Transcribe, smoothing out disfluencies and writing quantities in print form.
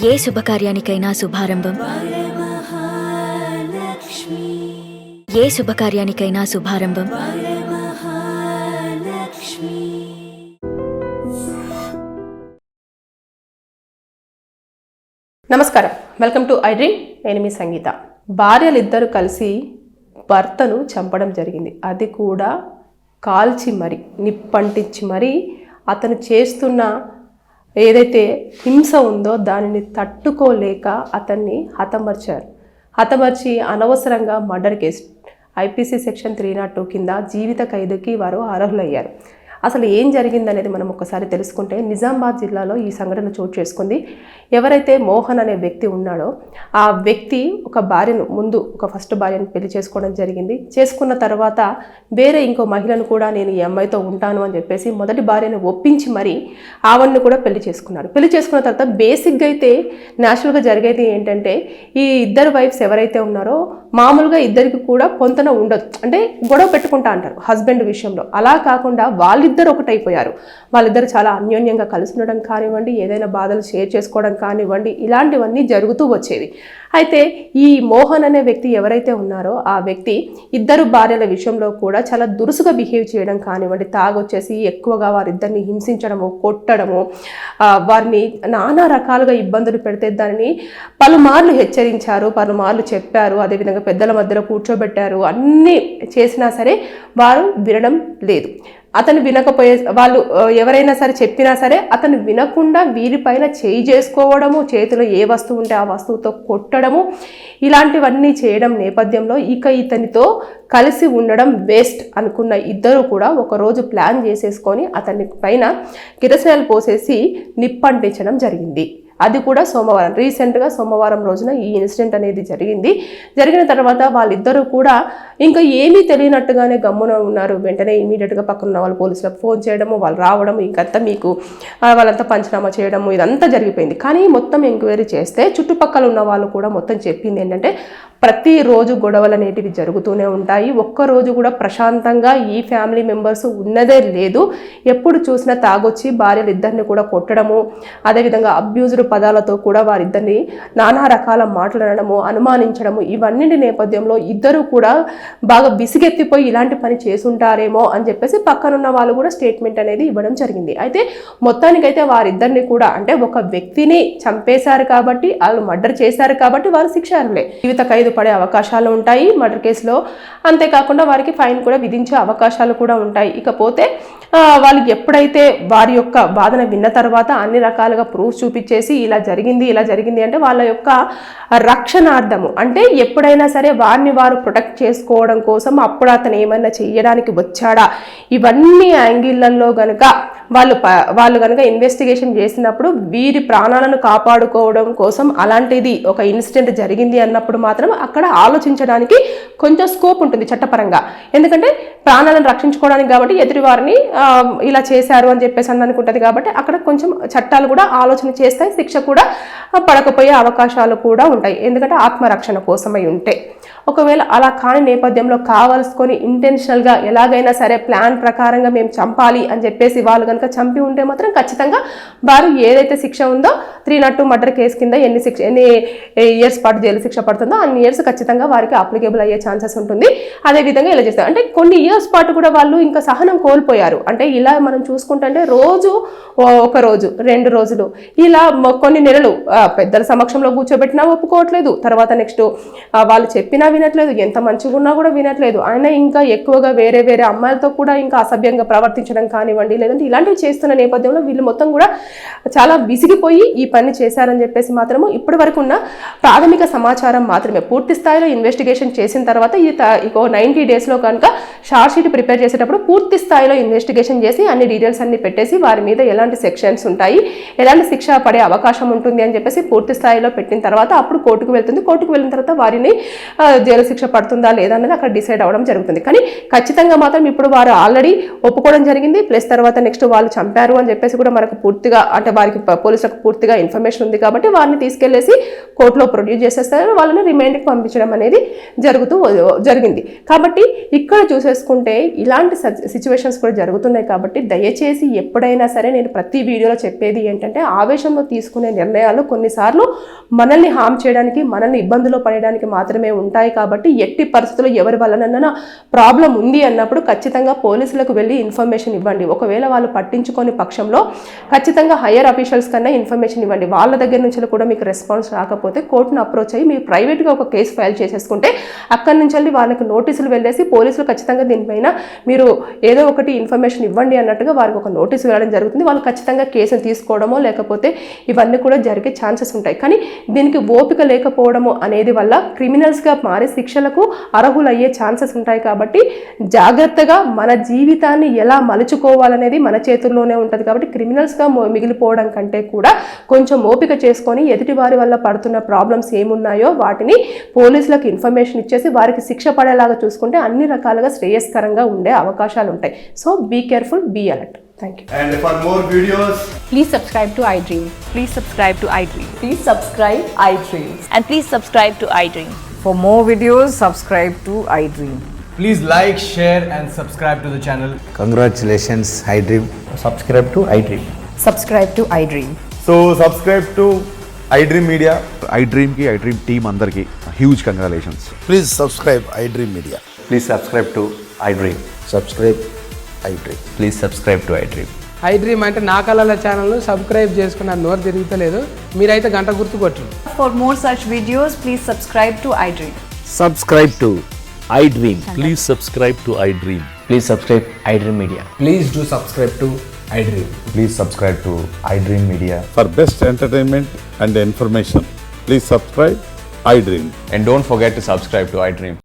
ఏ శుభకార్యానికైనా శుభారంభం ఏ శుభకార్యానికైనా శుభారంభం నమస్కారం, welcome to I dream. నేను మీ సంగీత. భార్యలిద్దరూ కలిసి భర్తను చంపడం జరిగింది. అది కూడా కాల్చి మరి నిప్పంటించి మరి అతను చేస్తున్న ఏదైతే హింస ఉందో దానిని తట్టుకోలేక అతన్ని హతమర్చి అనవసరంగా మర్డర్ కేసు ఐపీసీ సెక్షన్ 302 కింద జీవిత ఖైదుకి వారు అర్హులయ్యారు. అసలు ఏం జరిగిందనేది మనం ఒకసారి తెలుసుకుంటే, నిజామాబాద్ జిల్లాలో ఈ సంఘటన చోటు చేసుకుంది. ఎవరైతే మోహన్ అనే వ్యక్తి ఉన్నాడో ఆ వ్యక్తి ఒక భార్యను ఒక ఫస్ట్ భార్యను పెళ్లి చేసుకోవడం జరిగింది. చేసుకున్న తర్వాత వేరే ఇంకో మహిళను కూడా నేను ఈ అమ్మాయితో ఉంటాను అని చెప్పేసి మొదటి భార్యను ఒప్పించి మరి ఆవిడని కూడా పెళ్లి చేసుకున్నారు. పెళ్లి చేసుకున్న తర్వాత బేసిక్గా అయితే న్యాచురల్గా జరిగేది ఏంటంటే, ఈ ఇద్దరు వైఫ్స్ ఎవరైతే ఉన్నారో మామూలుగా ఇద్దరికి కూడా పొంతన ఉండదు, అంటే గొడవ పెట్టుకుంటా అంటారు హస్బెండ్ విషయంలో. అలా కాకుండా వాళ్ళిద్దరు ఒకటైపోయారు. వాళ్ళిద్దరు చాలా అన్యోన్యంగా కలిసి ఉండడం కానివ్వండి, ఏదైనా బాధలు షేర్ చేసుకోవడం కానివ్వండి, ఇలాంటివన్నీ జరుగుతూ వచ్చేది. అయితే ఈ మోహన్ అనే వ్యక్తి ఎవరైతే ఉన్నారో ఆ వ్యక్తి ఇద్దరు భార్యల విషయంలో కూడా చాలా దురుసుగా బిహేవ్ చేయడం కానివ్వండి, తాగొచ్చేసి ఎక్కువగా వారిద్దరిని హింసించడము, కొట్టడము, వారిని నానా రకాలుగా ఇబ్బందులు పెడితే దానిని పలుమార్లు హెచ్చరించారు, పలుమార్లు చెప్పారు, అదేవిధంగా పెద్దల మధ్యలో కూర్చోబెట్టారు. అన్నీ చేసినా సరే వారు వినడం లేదు. అతను వినకపోయే వాళ్ళు ఎవరైనా సరే చెప్పినా సరే అతను వినకుండా వీరిపైన చేయి చేసుకోవడము, చేతిలో ఏ వస్తువు ఉంటే ఆ వస్తువుతో కొట్టడము, ఇలాంటివన్నీ చేయడం నేపథ్యంలో ఇక ఇతనితో కలిసి ఉండడం వేస్ట్ అనుకున్న ఇద్దరు కూడా ఒకరోజు ప్లాన్ చేసేసుకొని అతని పైన కిరసనాయలు పోసేసి నిప్పంటించడం జరిగింది. అది కూడా రీసెంట్గా సోమవారం రోజున ఈ ఇన్సిడెంట్ అనేది జరిగిన తర్వాత వాళ్ళిద్దరూ కూడా ఇంకా ఏమీ తెలియనట్టుగానే గమ్మున ఉన్నారు. వెంటనే ఇమీడియట్గా పక్కన వాళ్ళు పోలీసులకు ఫోన్ చేయడము, వాళ్ళు రావడము, ఇంకంతా వాళ్ళంతా పంచనామా చేయడము, ఇదంతా జరిగిపోయింది. కానీ మొత్తం ఎంక్వైరీ చేస్తే చుట్టుపక్కల ఉన్న వాళ్ళు కూడా మొత్తం చెప్పింది ఏంటంటే, ప్రతిరోజు గొడవలు అనేటివి జరుగుతూనే ఉంటాయి. ఒక్కరోజు కూడా ప్రశాంతంగా ఈ ఫ్యామిలీ మెంబర్స్ ఉన్నదే లేదు. ఎప్పుడు చూసినా తాగొచ్చి భార్యలు ఇద్దరిని కూడా కొట్టడము, అదేవిధంగా అబ్యూజ్డ్ పదాలతో కూడా వారిద్దరిని నానా రకాల మాట్లాడడము, అనుమానించడము, ఇవన్నింటి నేపథ్యంలో ఇద్దరు కూడా బాగా విసిగెత్తిపోయి ఇలాంటి పని చేసుంటారేమో అని చెప్పేసి పక్కనున్న వాళ్ళు కూడా స్టేట్మెంట్ అనేది ఇవ్వడం జరిగింది. అయితే మొత్తానికైతే వారిద్దరిని కూడా, అంటే ఒక వ్యక్తిని చంపేశారు కాబట్టి, వాళ్ళు మర్డర్ చేశారు కాబట్టి వారు శిక్షార్హులే, జీవిత ఖైదు పడే అవకాశాలు ఉంటాయి మర్డర్ కేసులో. అంతేకాకుండా వారికి ఫైన్ కూడా విధించే అవకాశాలు కూడా ఉంటాయి. ఇకపోతే వాళ్ళకి ఎప్పుడైతే వారి యొక్క వాదన విన్న తర్వాత అన్ని రకాలుగా ప్రూఫ్ చూపించేసి ఇలా జరిగింది అంటే వాళ్ళ యొక్క రక్షణార్థము, అంటే ఎప్పుడైనా సరే వారిని వారు ప్రొటెక్ట్ చేసుకోవడం కోసం అప్పుడు అతను ఏమైనా చేయడానికి వచ్చాడా, ఇవన్నీ యాంగిళ్లలో గనుక వాళ్ళు కనుక ఇన్వెస్టిగేషన్ చేసినప్పుడు వీరి ప్రాణాలను కాపాడుకోవడం కోసం అలాంటిది ఒక ఇన్సిడెంట్ జరిగింది అన్నప్పుడు మాత్రం అక్కడ ఆలోచించడానికి కొంచెం స్కోప్ ఉంటుంది చట్టపరంగా. ఎందుకంటే ప్రాణాలను రక్షించుకోవడానికి కాబట్టి ఎదుటి వారిని ఇలా చేశారు అని చెప్పేసి అనుకుంటుంది కాబట్టి అక్కడ కొంచెం చట్టాలు కూడా ఆలోచన చేస్తాయి, శిక్ష కూడా పడకపోయే అవకాశాలు కూడా ఉంటాయి. ఎందుకంటే ఆత్మరక్షణ కోసమై ఉంటే. ఒకవేళ అలా కాని నేపథ్యంలో కావాల్సుకొని ఇంటెన్షనల్గా ఎలాగైనా సరే ప్లాన్ ప్రకారంగా మేము చంపాలి అని చెప్పేసి వాళ్ళు కనుక చంపి ఉంటే మాత్రం ఖచ్చితంగా వారు ఏదైతే శిక్ష ఉందో 302 మర్డర్ కేసు కింద ఎన్ని ఇయర్స్ పాటు జైలు శిక్ష పడుతుందో అన్ని ఇయర్స్ ఖచ్చితంగా వారికి అప్లికేబుల్ అయ్యే ఛాన్సెస్ ఉంటుంది. అదేవిధంగా ఇలా చేస్తారు. అంటే కొన్ని ఇయర్స్ పాటు కూడా వాళ్ళు ఇంకా సహనం కోల్పోయారు. అంటే ఇలా మనం చూసుకుంటే రోజు ఒక రోజు 2 రోజులు ఇలా కొన్ని నెలలు పెద్దల సమక్షంలో కూర్చోబెట్టినా ఒప్పుకోవట్లేదు, తర్వాత నెక్స్ట్ వాళ్ళు చెప్పినా వినట్లేదు, ఎంత మంచిగా ఉన్నా కూడా వినట్లేదు. ఆయన ఇంకా ఎక్కువగా వేరే అమ్మాయిలతో కూడా ఇంకా అసభ్యంగా ప్రవర్తించడం కానివ్వండి, లేదంటే ఇలాంటివి చేస్తున్న నేపథ్యంలో వీళ్ళు మొత్తం కూడా చాలా విసిగిపోయి ఈ పని చేశారని చెప్పేసి మాత్రము ఇప్పటి వరకు ఉన్న ప్రాథమిక సమాచారం మాత్రమే. పూర్తి స్థాయిలో ఇన్వెస్టిగేషన్ చేసిన తర్వాత ఇంకో 90 డేస్లో కనుక షార్ట్ షీట్ ప్రిపేర్ చేసేటప్పుడు పూర్తి స్థాయిలో ఇన్వెస్టిగేషన్ చేసి అన్ని డీటెయిల్స్ అన్ని పెట్టేసి వారి మీద ఎలాంటి సెక్షన్స్ ఉంటాయి, ఎలాంటి శిక్ష పడే అవకాశం ఉంటుంది అని చెప్పేసి పూర్తి స్థాయిలో పెట్టిన తర్వాత అప్పుడు కోర్టుకు వెళ్తుంది. కోర్టుకు వెళ్ళిన తర్వాత వారిని జైలు శిక్ష పడుతుందా లేదా అనేది అక్కడ డిసైడ్ అవ్వడం జరుగుతుంది. కానీ ఖచ్చితంగా మాత్రం ఇప్పుడు వారు ఆల్రెడీ ఒప్పుకోవడం జరిగింది. ప్లస్ తర్వాత నెక్స్ట్ వాళ్ళు చంపారు అని చెప్పేసి కూడా మనకు పూర్తిగా అంటే వారికి పోలీసులకు పూర్తిగా ఇన్ఫర్మేషన్ ఉంది కాబట్టి వారిని తీసుకెళ్లేసి కోర్టులో ప్రొడ్యూస్ చేసేస్తారు, వాళ్ళని రిమైండ్కి పంపించడం అనేది జరిగింది. కాబట్టి ఇక్కడ చూసేసుకుంటే ఇలాంటి సిచ్యువేషన్స్ కూడా జరుగుతున్నాయి. కాబట్టి దయచేసి ఎప్పుడైనా సరే నేను ప్రతి వీడియోలో చెప్పేది ఏంటంటే ఆవేశంలో తీసుకునే నిర్ణయాలు కొన్నిసార్లు మనల్ని హామ్ చేయడానికి, మనల్ని ఇబ్బందులో పడడానికి మాత్రమే ఉంటాయి. కాబట్టి ఎట్టి పరిస్థితుల్లో ఎవరి వల్లనన్నా ప్రాబ్లం ఉంది అన్నప్పుడు ఖచ్చితంగా పోలీసులకు వెళ్ళి ఇన్ఫర్మేషన్ ఇవ్వండి. ఒకవేళ వాళ్ళు పట్టించుకోని పక్షంలో ఖచ్చితంగా హయ్యర్ అఫీషియల్స్ కన్నా ఇన్ఫర్మేషన్ ఇవ్వండి. వాళ్ళ దగ్గర నుంచి కూడా మీకు రెస్పాన్స్ రాకపోతే కోర్టును అప్రోచ్ అయ్యి మీరు ప్రైవేట్గా ఒక కేసు ఫైల్ చేసేసుకుంటే అక్కడి నుంచి వాళ్ళకి నోటీసులు వెళ్ళేసి పోలీసులు ఖచ్చితంగా దీనిపైన మీరు ఏదో ఒకటి ఇన్ఫర్మేషన్ ఇవ్వండి అన్నట్టుగా వారికి ఒక నోటీసు వెళ్ళడం జరుగుతుంది. వాళ్ళు ఖచ్చితంగా కేసును తీసుకోవడమో లేకపోతే ఇవన్నీ కూడా జరిగే ఛాన్సెస్ ఉంటాయి. కానీ దీనికి ఓపిక లేకపోవడము అనేది వల్ల క్రిమినల్స్గా మారి శిక్షలకు అర్హులయ్యే ఛాన్సెస్ ఉంటాయి. కాబట్టి జాగ్రత్తగా మన జీవితాన్ని ఎలా మలుచుకోవాలనేది మన చేతుల్లోనే ఉంటుంది. కాబట్టి క్రిమినల్స్గా మిగిలిపోవడం కంటే కూడా కొంచెం ఓపిక చేసుకొని ఎదుటి వారి వల్ల పడుతున్న ప్రాబ్లమ్స్ ఏమున్నాయో వాటిని పోలీసులకు ఇన్ఫర్మేషన్ ఇచ్చేసి వారికి శిక్ష పడేలాగా చూసుకుంటే అన్ని రకాలుగా శ్రేయస్కరంగా ఉండే అవకాశాలు ఉంటాయి. So be careful, be alert. Thank you. And for more videos, Please subscribe to iDream. Please subscribe to iDream. Please subscribe iDream. And please subscribe to iDream. For more videos, subscribe to iDream. please like, share and subscribe to the channel. Congratulations, iDream. Subscribe to iDream. Subscribe to iDream. So subscribe to iDream Media. iDream ki iDream team andarki huge congratulations. Please subscribe iDream Media. Please subscribe to iDream. Subscribe iDream. Please subscribe to iDream. iDream అంటే నా కళల ఛానల్ను subscribe చేసుకున్న నోరు తిరుగుతలేదు, మీరైతే గంట గుర్తు కొట్టండి. For more such videos, please subscribe to iDream. Subscribe to iDream. Please subscribe to iDream. Please subscribe iDream Media. Please do subscribe to iDream. Please subscribe to iDream Media. For best entertainment and information, please subscribe iDream. And don't forget to subscribe to iDream.